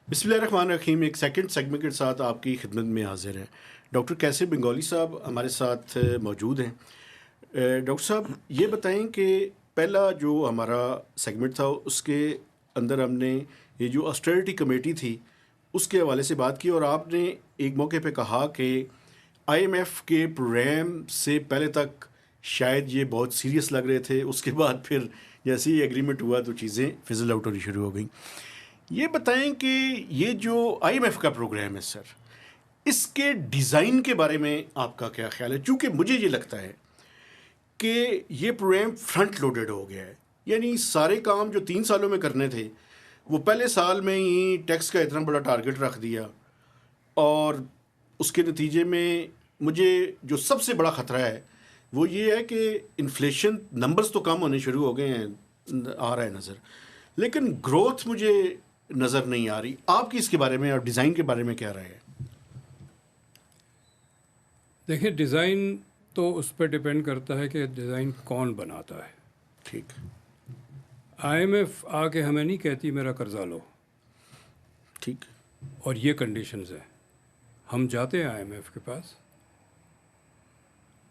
बिस्मिल्लाहिर्रहमानिर्रहीम। एक second segment के साथ आपकी खिदमत में हाजिर है। डॉक्टर कैसे बंगाली साहब हमारे साथ मौजूद हैं। डॉक्टर साहब ये बताएं कि पहला जो हमारा सेगमेंट था उसके अंदर हमने ये जो ऑस्टेरिटी कमेटी थी उसके हवाले से बात की और आपने एक मौके पे कहा कि आईएमएफ के प्रोग्राम से पहले तक शायद ये बहुत सीरियस लग रहे थे, उसके बाद फिर जैसे ही एग्रीमेंट हुआ तो चीज़ें फिजल आउट होनी शुरू हो गई। ये बताएं कि ये जो आईएमएफ का प्रोग्राम है सर, इसके डिज़ाइन के बारे में आपका क्या ख्याल है? चूँकि मुझे ये लगता है कि ये प्रोग्राम फ्रंट लोडेड हो गया है, यानी सारे काम जो 3 सालों में करने थे वो पहले साल में ही टैक्स का इतना बड़ा टारगेट रख दिया और उसके नतीजे में मुझे जो सबसे बड़ा ख़तरा है वो ये है कि इन्फ्लेशन नंबर्स तो कम होने शुरू हो गए हैं, आ रहा है नज़र, लेकिन ग्रोथ मुझे नज़र नहीं आ रही। आपकी इसके बारे में और डिज़ाइन के बारे में क्या राय है? देखिए, डिज़ाइन तो उस पर डिपेंड करता है कि डिज़ाइन कौन बनाता है। ठीक। आईएमएफ आके हमें नहीं कहती मेरा कर्जा लो, ठीक। और ये कंडीशंस हैं। हम जाते हैं आईएमएफ के पास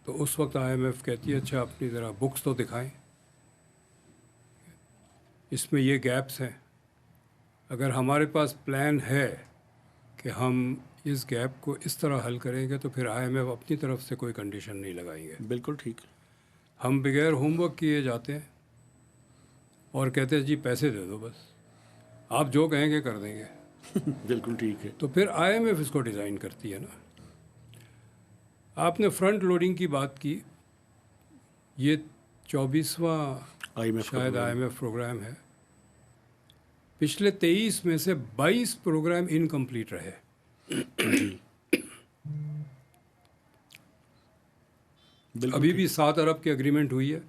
तो उस वक्त आईएमएफ कहती है अच्छा अपनी ज़रा बुक्स तो दिखाएं, इसमें ये गैप्स हैं। अगर हमारे पास प्लान है कि हम इस गैप को इस तरह हल करेंगे तो फिर आईएमएफ अपनी तरफ से कोई कंडीशन नहीं लगाएंगे। बिल्कुल ठीक। हम बगैर होमवर्क किए जाते हैं और कहते हैं जी पैसे दे दो, बस आप जो कहेंगे कर देंगे। बिल्कुल ठीक है। तो फिर आईएमएफ इसको डिज़ाइन करती है ना। आपने फ्रंट लोडिंग की बात की, ये 24वां आईएमएफ का शायद प्रोग्राम। आईएमएफ प्रोग्राम है। पिछले 23 में से 22 प्रोग्राम इनकम्प्लीट रहे। जी बिल्कुल अभी ठीक। भी 7 अरब की एग्रीमेंट हुई है,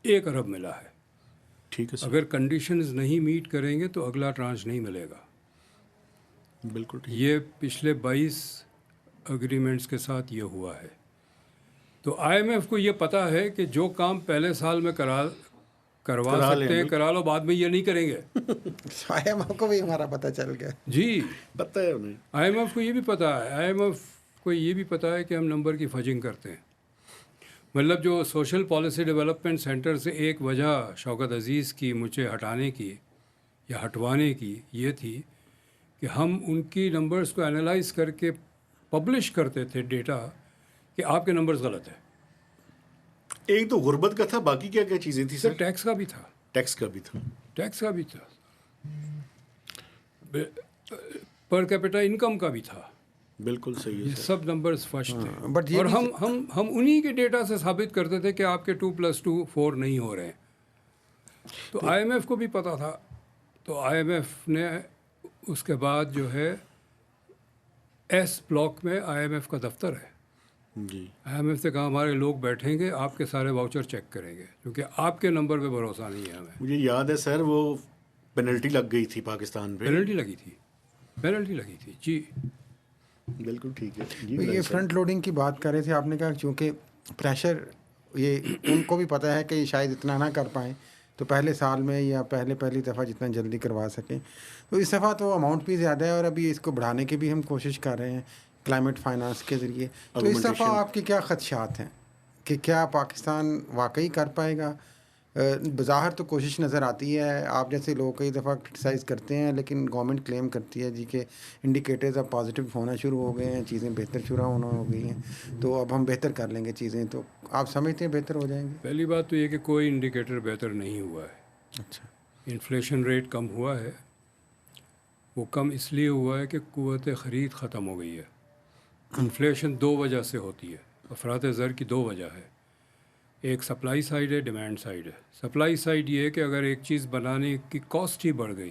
1 अरब मिला है। ठीक है सर। अगर कंडीशंस नहीं मीट करेंगे तो अगला ट्रांच नहीं मिलेगा। बिल्कुल ठीक। ये पिछले 22 एग्रीमेंट्स के साथ ये हुआ है। तो आईएमएफ को ये पता है कि जो काम पहले साल में करवा करा लें, सकते हैं बिल्कुल। करा लो, बाद में ये नहीं करेंगे। आईएमएफ को भी हमारा पता चल गया। जी, पता है उन्हें। आईएमएफ को ये भी पता है। आईएमएफ को ये भी पता है कि हम नंबर की फजिंग करते हैं। मतलब जो सोशल पॉलिसी डेवलपमेंट सेंटर से एक वजह शौकत अज़ीज़ की मुझे हटाने की या हटवाने की ये थी कि हम उनकी नंबर्स को एनालाइज करके पब्लिश करते थे डेटा कि आपके नंबर्स गलत है। एक तो गुर्बत का था, बाकी क्या क्या चीज़ें थी सर सर? टैक्स का भी था, टैक्स का भी था। टैक्स का भी था, पर कैपिटा इनकम का भी था। बिल्कुल सही है ये सर। सब नंबर्स फर्स्ट थे। बट ये और भी हम उन्हीं के डेटा से साबित करते थे कि आपके 2+2 4 नहीं हो रहे हैं। तो आईएमएफ को भी पता था। तो आईएमएफ ने उसके बाद जो है एस ब्लॉक में आईएमएफ का दफ्तर है। जी आईएमएफ से कहा हमारे लोग बैठेंगे, आपके सारे वाउचर चेक करेंगे, क्योंकि आपके नंबर पे भरोसा नहीं है हमें। मुझे याद है सर, वो पेनल्टी लग गई थी पाकिस्तान पे। पेनल्टी लगी थी, पेनल्टी लगी थी जी। बिल्कुल ठीक है। जी तो ये गुलाम साहब। फ्रंट लोडिंग की बात कर रहे थे, आपने कहा क्योंकि प्रेशर ये उनको भी पता है कि शायद इतना ना कर पाएँ तो पहले साल में या पहली दफ़ा जितना जल्दी करवा सकें। तो इस दफ़ा तो अमाउंट भी ज़्यादा है और अभी इसको बढ़ाने की भी हम कोशिश कर रहे हैं क्लाइमेट फाइनेंस के ज़रिए। तो इस दफ़ा Augmentation। आपके क्या खदशात हैं कि क्या पाकिस्तान वाकई कर पाएगा? बज़ाहिर तो कोशिश नज़र आती है, आप जैसे लोग कई दफ़ा क्रिटिसाइज़ करते हैं, लेकिन गवर्नमेंट क्लेम करती है जी कि इंडिकेटर्स अब पॉजिटिव होना शुरू हो गए हैं, चीज़ें बेहतर शुरू होना हो गई हैं, तो अब हम बेहतर कर लेंगे चीज़ें। तो आप समझते हैं बेहतर हो जाएंगे? पहली बात तो ये कि कोई इंडिकेटर बेहतर नहीं हुआ है। अच्छा। इन्फ्लेशन रेट कम हुआ है, वो कम इसलिए हुआ है कि क़ुव्वत ख़रीद ख़त्म हो गई है। इन्फ्लेशन 2 वजह से होती है, अफरात ज़र की 2 वजह है। एक सप्लाई साइड है, डिमांड साइड है। सप्लाई साइड ये है कि अगर एक चीज़ बनाने की कॉस्ट ही बढ़ गई,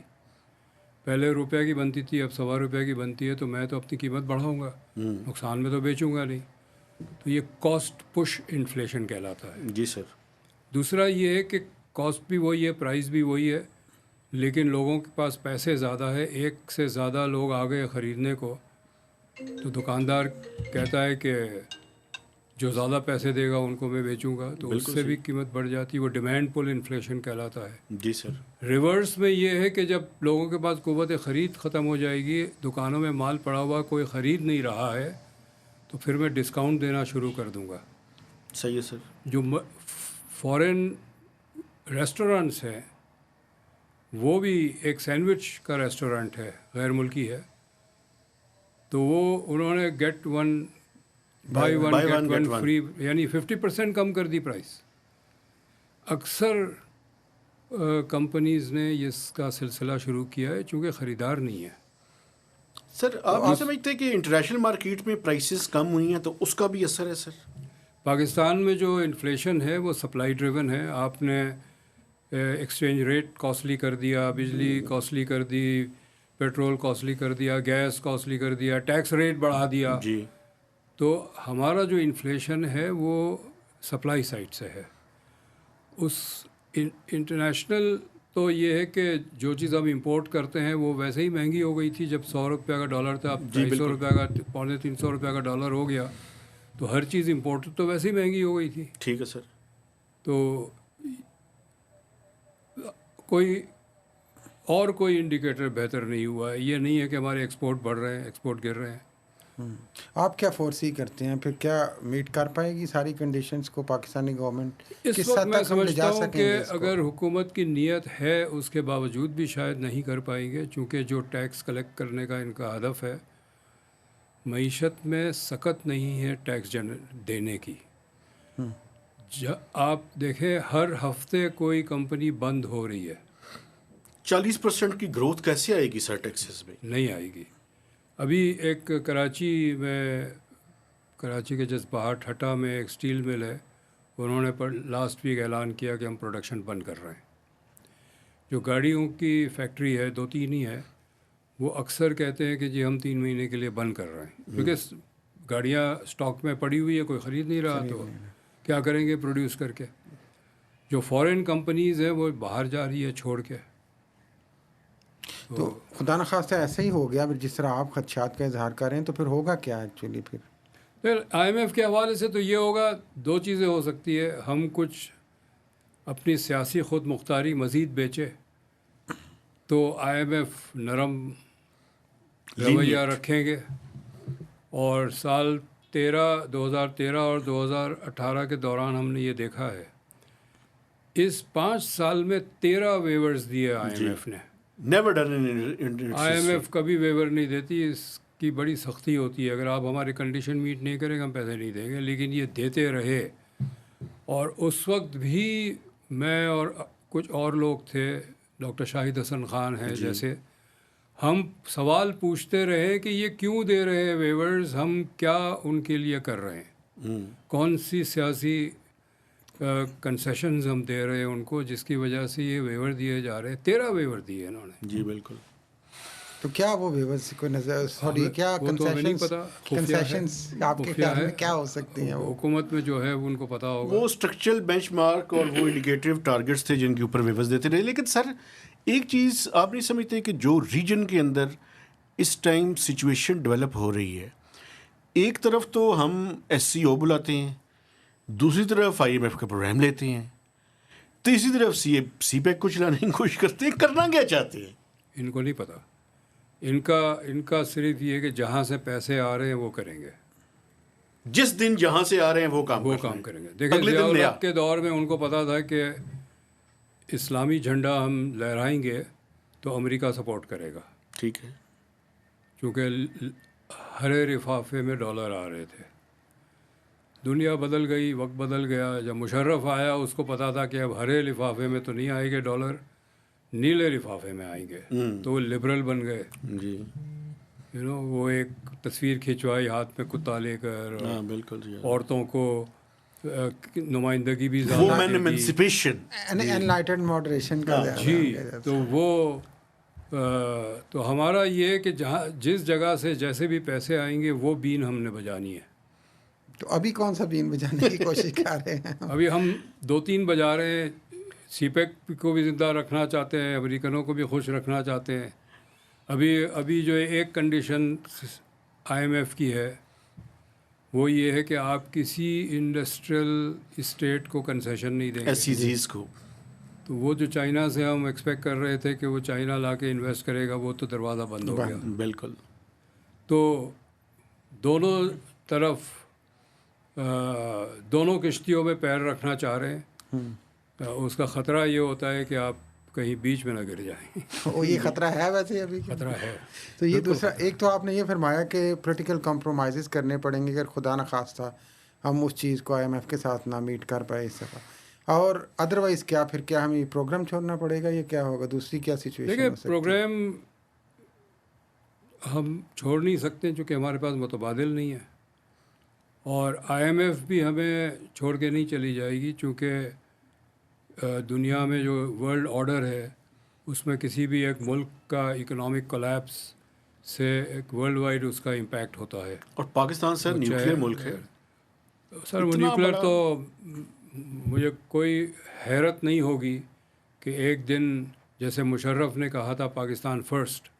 पहले रुपये की बनती थी अब ₹1.25 की बनती है, तो मैं तो अपनी कीमत बढ़ाऊँगा, नुकसान में तो बेचूँगा नहीं। तो ये कॉस्ट पुश इन्फ्लेशन कहलाता है। जी सर। दूसरा ये है कि कॉस्ट भी वही है, प्राइस भी वही है, लेकिन लोगों के पास पैसे ज़्यादा है, एक से ज़्यादा लोग आ गए ख़रीदने को, तो दुकानदार कहता है कि जो ज़्यादा पैसे देगा उनको मैं बेचूंगा, तो उससे भी कीमत बढ़ जाती है। वो डिमांड पुल इन्फ्लेशन कहलाता है। जी सर। रिवर्स में ये है कि जब लोगों के पास क़ुव्वत ख़रीद ख़त्म हो जाएगी, दुकानों में माल पड़ा हुआ कोई ख़रीद नहीं रहा है, तो फिर मैं डिस्काउंट देना शुरू कर दूंगा। सही है सर। जो फॉरेन रेस्टोरेंट्स हैं, वो भी एक सैंडविच का रेस्टोरेंट है, गैर मुल्की है, तो वो उन्होंने get one by one get one free, यानी 50% कम कर दी प्राइस। अक्सर कंपनीज़ ने इसका सिलसिला शुरू किया है चूँकि ख़रीदार नहीं है। सर आप ये समझते हैं कि इंटरनेशनल मार्केट में प्राइसेस कम हुई हैं तो उसका भी असर है सर? पाकिस्तान में जो इन्फ्लेशन है वो सप्लाई ड्रिवन है। आपने एक्सचेंज रेट कॉस्टली कर दिया, बिजली कॉस्टली कर दी, पेट्रोल कॉस्टली कर दिया, गैस कॉस्टली कर दिया, टैक्स रेट बढ़ा दिया जी। तो हमारा जो इन्फ्लेशन है वो सप्लाई साइड से है। उस इंटरनेशनल तो ये है कि जो चीज़ हम इंपोर्ट करते हैं वो वैसे ही महंगी हो गई थी। जब 100 रुपये का डॉलर था, अब 250 रुपये का, 250-300 रुपये का डॉलर हो गया, तो हर चीज़ इंपोर्टेड तो वैसे ही महंगी हो गई थी। ठीक है सर। तो कोई इंडिकेटर बेहतर नहीं हुआ है। ये नहीं है कि हमारे एक्सपोर्ट बढ़ रहे हैं, एक्सपोर्ट गिर रहे हैं। आप क्या फोर्सी करते हैं, फिर क्या मीट कर पाएगी सारी कंडीशंस को पाकिस्तानी गवर्नमेंट? इस वक्त मैं समझता हूँ कि अगर हुकूमत की नीयत है उसके बावजूद भी शायद नहीं कर पाएंगे, चूँकि जो टैक्स कलेक्ट करने का इनका हदफ है, मईशत में सकत नहीं है टैक्स देने की। आप देखें हर हफ्ते कोई कंपनी बंद हो रही है। 40% की ग्रोथ कैसे आएगी सर टैक्सेस में? नहीं आएगी। अभी एक कराची के जज्बाहट हटा में एक स्टील मिल है, उन्होंने लास्ट वीक ऐलान किया कि हम प्रोडक्शन बंद कर रहे हैं। जो गाड़ियों की फैक्ट्री है, 2-3 ही है, वो अक्सर कहते हैं कि जी हम 3 महीने के लिए बंद कर रहे हैं, क्योंकि गाड़ियाँ स्टॉक में पड़ी हुई है, कोई ख़रीद नहीं रहा, तो क्या करेंगे प्रोड्यूस करके। जो फॉरेन कंपनीज़ हैं वो बाहर जा रही है छोड़ के। तो खुदा न खास्ता ऐसा ही हो गया जिस तरह आप खदशात का इजहार कर रहे हैं, तो फिर होगा क्या एक्चुअली? फिर IMF के हवाले से तो ये होगा, 2 चीज़ें हो सकती है। हम कुछ अपनी सियासी ख़ुद मुख्तारी मज़ीद बेचे तो IMF नरम रवैया रखेंगे, और साल 2013 और 2018 के दौरान हमने ये देखा है, इस 5 साल में 13 वेवर्स दिए IMF ने। नेवर डन इन IMF कभी वेवर नहीं देती, इसकी बड़ी सख्ती होती है। अगर आप हमारी कंडीशन मीट नहीं करेंगे हम पैसे नहीं देंगे, लेकिन ये देते रहे। और उस वक्त भी मैं और कुछ और लोग थे, डॉक्टर शाहिद हसन खान हैं जैसे, हम सवाल पूछते रहे कि ये क्यों दे रहे हैं वेवर्स, हम क्या उनके लिए कर रहे हैं, कौन सी सियासी कंसेशंस हम दे रहे हैं उनको जिसकी वजह से ये वेवर दिए जा रहे हैं। 13 वेवर दिए इन्होंने। जी बिल्कुल। तो क्या वो वेवर्स को नजर, सॉरी क्या कंसेशंस आपके ख्याल में क्या हो सकती हैं? हुकूमत में जो है वो उनको पता होगा। वो स्ट्रक्चरल बेंचमार्क और वो इंडिकेटिव टारगेट्स थे जिनके ऊपर वेवर्स देते रहे। लेकिन सर एक चीज़ आप नहीं समझते कि जो रीजन के अंदर इस टाइम सिचुएशन डेवलप हो रही है, एक तरफ तो हम SCO बुलाते हैं, दूसरी तरफ IMF का प्रोग्राम लेते हैं, तीसरी तरफ CPEC को चलाने की कोशिश करते हैं। करना क्या चाहते हैं? इनको नहीं पता। इनका सिर्फ ये कि जहाँ से पैसे आ रहे हैं वो करेंगे। जिस दिन जहाँ से आ रहे हैं वो काम करेंगे। देखिए ज़ियाउल हक के दौर में उनको पता था कि इस्लामी झंडा हम लहराएंगे तो अमेरिका सपोर्ट करेगा। ठीक है। क्योंकि हरे लिफाफे में डॉलर आ रहे थे। दुनिया बदल गई, वक्त बदल गया। जब मुशर्रफ आया उसको पता था कि अब हरे लिफाफे में तो नहीं आएंगे डॉलर, नीले लिफाफे में आएंगे, तो वो लिबरल बन गए जी। वो एक तस्वीर खिंचवाई हाथ में कुत्ता लेकर, बिल्कुल जी। औरतों को नुमाइंदगी भी ज़्यादा, एनलाइटेंड मॉडरेशन का जी। तो वो तो हमारा ये है कि जहाँ जिस जगह से जैसे भी पैसे आएंगे वो बीन हमने बजानी है। तो अभी कौन सा बीन बजाने की कोशिश कर रहे हैं? अभी हम 2-3 बजा रहे हैं। CPEC को भी ज़िंदा रखना चाहते हैं, अमेरिकनों को भी खुश रखना चाहते हैं। अभी जो एक कंडीशन IMF की है वो ये है कि आप किसी इंडस्ट्रियल स्टेट को कंसेशन नहीं देंगे। SEZs को तो वो जो चाइना से हम एक्सपेक्ट कर रहे थे कि वो चाइना ला के इन्वेस्ट करेगा, वो तो दरवाज़ा बंद हो गया। बिल्कुल। तो दोनों तरफ दोनों किश्तियों में पैर रखना चाह रहे हैं। उसका ख़तरा ये होता है कि आप कहीं बीच में ना गिर जाएं। वो ये खतरा है वैसे अभी। खतरा है। तो ये दूसरा, एक तो आपने ये फरमाया कि पॉलिटिकल कॉम्प्रोमाइज़ करने पड़ेंगे अगर खुदा न खास्ता हम उस चीज़ को IMF के साथ ना मीट कर पाए इस दफ़ा, और अदरवाइज़ क्या फिर क्या हमें प्रोग्राम छोड़ना पड़ेगा, ये क्या होगा, दूसरी क्या सिचुएशन देखिए, हो सकती है? प्रोग्राम हम छोड़ नहीं सकते क्योंकि हमारे पास मुतबादिल नहीं है, और IMF भी हमें छोड़ के नहीं चली जाएगी क्योंकि दुनिया में जो वर्ल्ड ऑर्डर है उसमें किसी भी एक मुल्क का इकोनॉमिक कोलैप्स से एक वर्ल्ड वाइड उसका इम्पैक्ट होता है। और पाकिस्तान सर न्यूक्लियर मुल्क है सर, वो इतना न्यूक्लियर बड़ा- तो मुझे कोई हैरत नहीं होगी कि एक दिन जैसे मुशर्रफ ने कहा था पाकिस्तान फ़र्स्ट,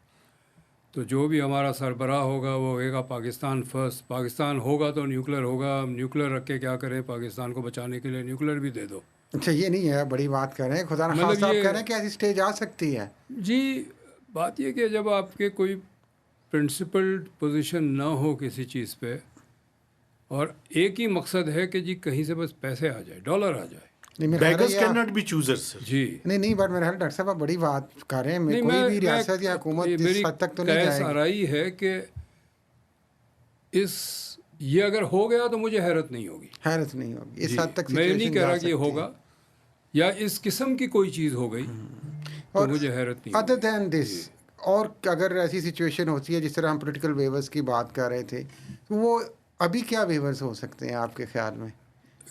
तो जो भी हमारा सरबराह होगा वो कहेगा पाकिस्तान फ़र्स्ट। पाकिस्तान होगा तो न्यूक्लियर होगा। हम न्यूक्लियर रख के क्या करें? पाकिस्तान को बचाने के लिए न्यूक्लियर भी दे दो। अच्छा, ये नहीं है, बड़ी बात कर रहे हैं, खुदा न मतलब खास्ता आप ये- कह रहे हैं कि ऐसी स्टेज आ सकती है। जी, बात ये कि जब आपके कोई प्रिंसिपल्ड पोजीशन ना हो किसी चीज़ पे, और एक ही मकसद है कि जी कहीं से बस पैसे आ जाए, डॉलर आ जाए। नहीं, मेरा ख्याल है बेगर्स ये कैन आप- नॉट बी चूजर्स सर। जी नहीं, बट मेरा ख्याल डॉक्टर साहब आप बड़ी बात कर रहे हैं। नहीं, कोई भी मैं रियासत या हुकूमत ये इस मेरी हद तक तो नहीं कैस जाएगी। आराई है कि ये अगर हो गया तो मुझे हैरत नहीं होगी। हैरत नहीं होगी इस जी, हद तक। मैं ये नहीं situation कह जा रहा कि ये सकती है। होगा, या इस किस्म की कोई चीज़ हो गई तो और मुझे हैरत नहीं अदर होगी। दैन दिस, और अगर ऐसी सिचुएशन होती है जिस तरह हम पॉलिटिकल वेवर्स की बात कर रहे थे, तो वो अभी क्या वेवर्स हो सकते हैं आपके ख्याल में?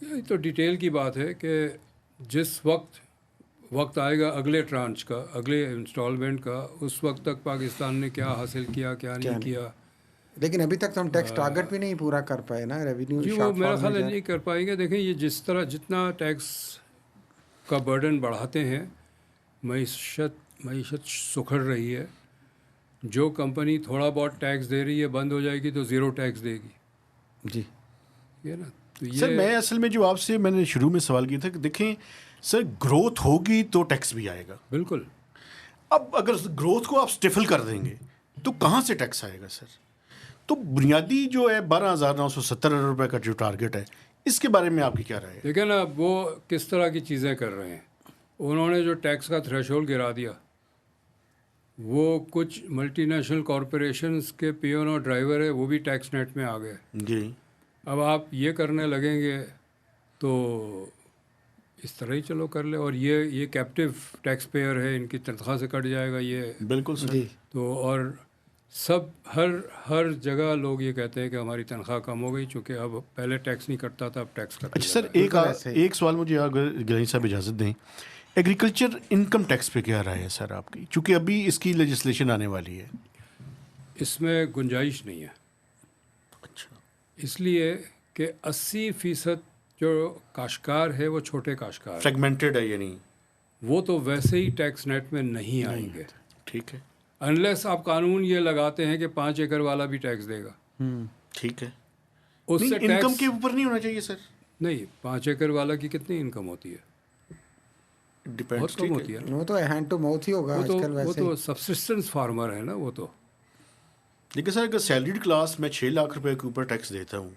ये तो डिटेल की बात है कि जिस वक्त आएगा अगले ट्रांच का, अगले इंस्टॉलमेंट का, उस वक्त तक पाकिस्तान ने क्या हासिल किया, क्या नहीं किया। लेकिन अभी तक तो हम टैक्स टारगेट भी नहीं पूरा कर पाए ना, रेवेन्यू जी, वो मेरा ख्याल है नहीं कर पाएंगे। देखें, ये जितना टैक्स का बर्डन बढ़ाते हैं, मईशत सुखड़ रही है। जो कंपनी थोड़ा बहुत टैक्स दे रही है बंद हो जाएगी तो ज़ीरो टैक्स देगी। जी। ये ना, तो ये सर मैं असल में जो आपसे मैंने शुरू में सवाल किया था कि देखें सर, ग्रोथ होगी तो टैक्स भी आएगा। बिल्कुल। अब अगर ग्रोथ को आप स्टिफल कर देंगे तो कहाँ से टैक्स आएगा सर? तो बुनियादी जो है 12,970 रुपये का जो टारगेट है, इसके बारे में आपकी क्या राय है? देखिए ना, वो किस तरह की चीज़ें कर रहे हैं। उन्होंने जो टैक्स का थ्रेशोल्ड गिरा दिया, वो कुछ मल्टीनेशनल कॉरपोरेशंस के पियोन और ड्राइवर है, वो भी टैक्स नेट में आ गए। जी। अब आप ये करने लगेंगे तो इस तरह ही चलो कर ले। और ये कैप्टिव टैक्स पेयर है, इनकी तनख्वाह से कट जाएगा ये। बिल्कुल सर। जी। तो और सब हर जगह लोग ये कहते हैं कि हमारी तनख्वाह कम हो गई, चूँकि अब पहले टैक्स नहीं कटता था, अब टैक्स कटने अच्छा सर, लगा है। बिल्कुल ऐसे ही। एक सवाल मुझे अगर गनी साहब इजाज़त दें, एग्रीकल्चर इनकम टैक्स पे क्या राय है सर आपकी? चूँकि अभी इसकी लेजिस्लेशन आने वाली है। इसमें गुंजाइश नहीं है, अच्छा। इसलिए कि 80% जो काश्तकार है वो छोटे काश्तकार हैं। फ्रेगमेंटेड है यानी। वो तो वैसे ही टैक्स नेट में नहीं आएंगे, ठीक है। अनलेस आप कानून ये लगाते हैं कि 5 एकड़ वाला भी टैक्स देगा। ठीक है। उससे नहीं, इनकम टैक्स के ऊपर नहीं होना चाहिए सर। नहीं, 5 एकड़ वाला की कितनी इनकम होती है? बहुत डिपेंड्स। कम होती है। वो तो हैंड टू माउथ ही होगा आजकल वो वैसे तो सब्सिस्टेंस फार्मर है ना वो तो। देखिए सर, अगर सैलरीड क्लास में 6 लाख रुपए के ऊपर टैक्स देता हूँ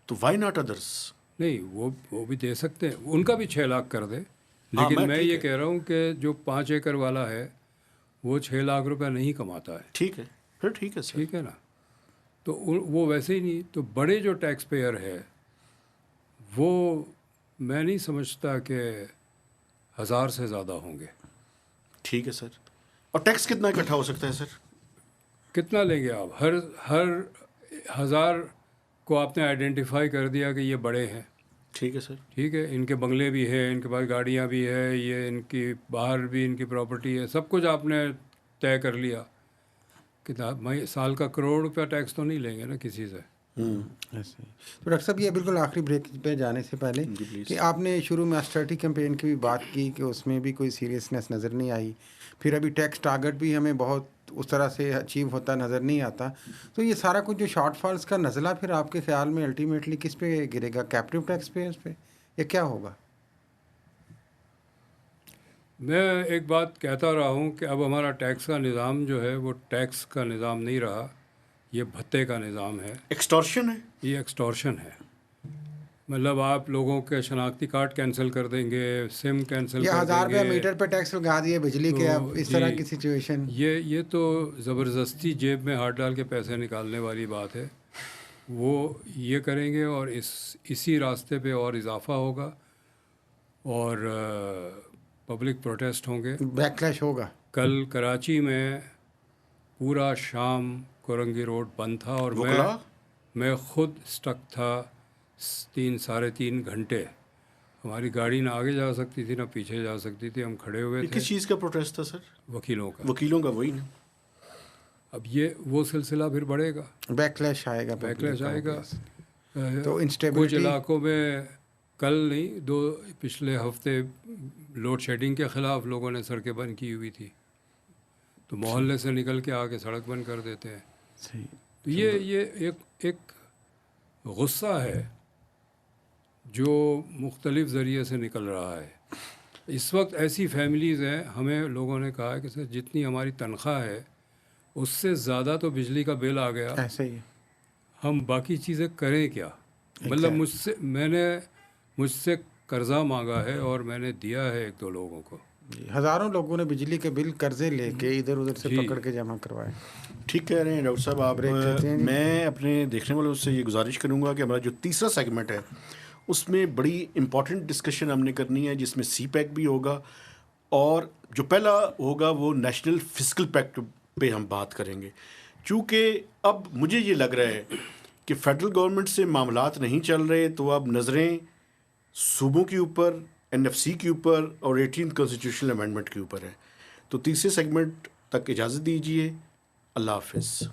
तो वाई नॉट अदर्स? नहीं, वो भी दे सकते हैं, उनका भी 6 लाख कर दे। हाँ, लेकिन मैं ठीक ये है। कह रहा हूँ कि जो 5 एकड़ वाला है वो 6 लाख रुपए नहीं कमाता है। ठीक है, फिर ठीक है सर। ठीक है ना, तो वो वैसे ही नहीं। तो बड़े जो टैक्स पेयर है वो मैं नहीं समझता कि 1000 से ज़्यादा होंगे। ठीक है सर। और टैक्स कितना इकट्ठा हो सकता है सर? कितना लेंगे आप? हर 1000 को आपने आइडेंटिफाई कर दिया कि ये बड़े हैं। ठीक है सर। ठीक है, इनके बंगले भी है, इनके पास गाड़ियाँ भी है, ये इनकी बाहर भी इनकी प्रॉपर्टी है, सब कुछ आपने तय कर लिया। कितना साल का 1 करोड़ रुपया टैक्स तो नहीं लेंगे ना किसी से। ऐसे ही। तो डॉक्टर साहब, ये बिल्कुल आखिरी ब्रेक पे जाने से पहले जी प्लीज़। कि आपने शुरू में ऑस्टेरिटी कैंपेन की भी बात की कि उसमें भी कोई सीरियसनेस नज़र नहीं आई, फिर अभी टैक्स टारगेट भी हमें बहुत उस तरह से अचीव होता नज़र नहीं आता, तो ये सारा कुछ जो शॉर्टफॉल्स का नज़ला फिर आपके ख्याल में अल्टीमेटली किस पे गिरेगा, कैप्टिव टैक्स पे, उस पे, या क्या होगा? मैं एक बात कहता रहा हूँ कि अब हमारा टैक्स का निज़ाम जो है वो टैक्स का निज़ाम नहीं रहा, ये भत्ते का निज़ाम है, एक्सटॉर्शन है। ये एक्सटॉर्शन है। मतलब आप लोगों के शनाख्ती कार्ड कैंसिल कर देंगे, सिम कैंसिल या कर 1000 रुपया देंगे। मीटर पे टैक्स लगा दिए बिजली के, अब इस तरह की सिचुएशन। ये तो ज़बरदस्ती जेब में हाथ डाल के पैसे निकालने वाली बात है। वो ये करेंगे और इसी रास्ते पे और इजाफ़ा होगा और पब्लिक प्रोटेस्ट होंगे। बैकलैश होगा। कल कराची में पूरा शाम कोरंगी रोड बंद था और वकला? मैं खुद स्टक था 3-3.5 घंटे। हमारी गाड़ी ना आगे जा सकती थी ना पीछे जा सकती थी, हम खड़े हुए ये थे। किस चीज़ का प्रोटेस्ट था सर? वकीलों का। वकीलों का, वही ना। अब ये वो सिलसिला फिर बढ़ेगा, बैकलैश आएगा, बैकलैश आएगा। तो कुछ इंस्टेबिलिटी इलाकों में कल नहीं, पिछले हफ्ते लोड शेडिंग के ख़िलाफ़ लोगों ने सड़कें बंद की हुई थी, तो मोहल्ले से निकल के आके सड़क बंद कर देते हैं। सही। तो ये एक गुस्सा है जो मुख्तलिफ़ ज़रिए से निकल रहा है। इस वक्त ऐसी फैमिलीज़ हैं, हमें लोगों ने कहा है कि सर जितनी हमारी तनख्वाह है उससे ज़्यादा तो बिजली का बिल आ गया, ऐसे ही हम बाकी चीज़ें करें क्या? मतलब मुझसे कर्ज़ा मांगा है और मैंने दिया है 1-2 लोगों को। हज़ारों लोगों ने बिजली के बिल कर्जे लेके इधर उधर से जी। पकड़ के जमा करवाए। ठीक कह रहे हैं डॉक्टर साहब आप। ब्रेक लेते हैं जी। मैं अपने देखने वालों से ये गुजारिश करूंगा कि हमारा जो तीसरा सेगमेंट है उसमें बड़ी इंपॉर्टेंट डिस्कशन हमने करनी है, जिसमें सी पैक भी होगा और जो पहला होगा वो नेशनल फिस्कल पैक्ट पे हम बात करेंगे। चूँकि अब मुझे ये लग रहा है कि फेडरल गवर्नमेंट से मामलात नहीं चल रहे, तो अब नज़रें सूबों के ऊपर, NFC के ऊपर और 18th कॉन्स्टिट्यूशनल अमेंडमेंट के ऊपर है। तो तीसरे सेगमेंट तक इजाज़त दीजिए। अल्लाह हाफिज़।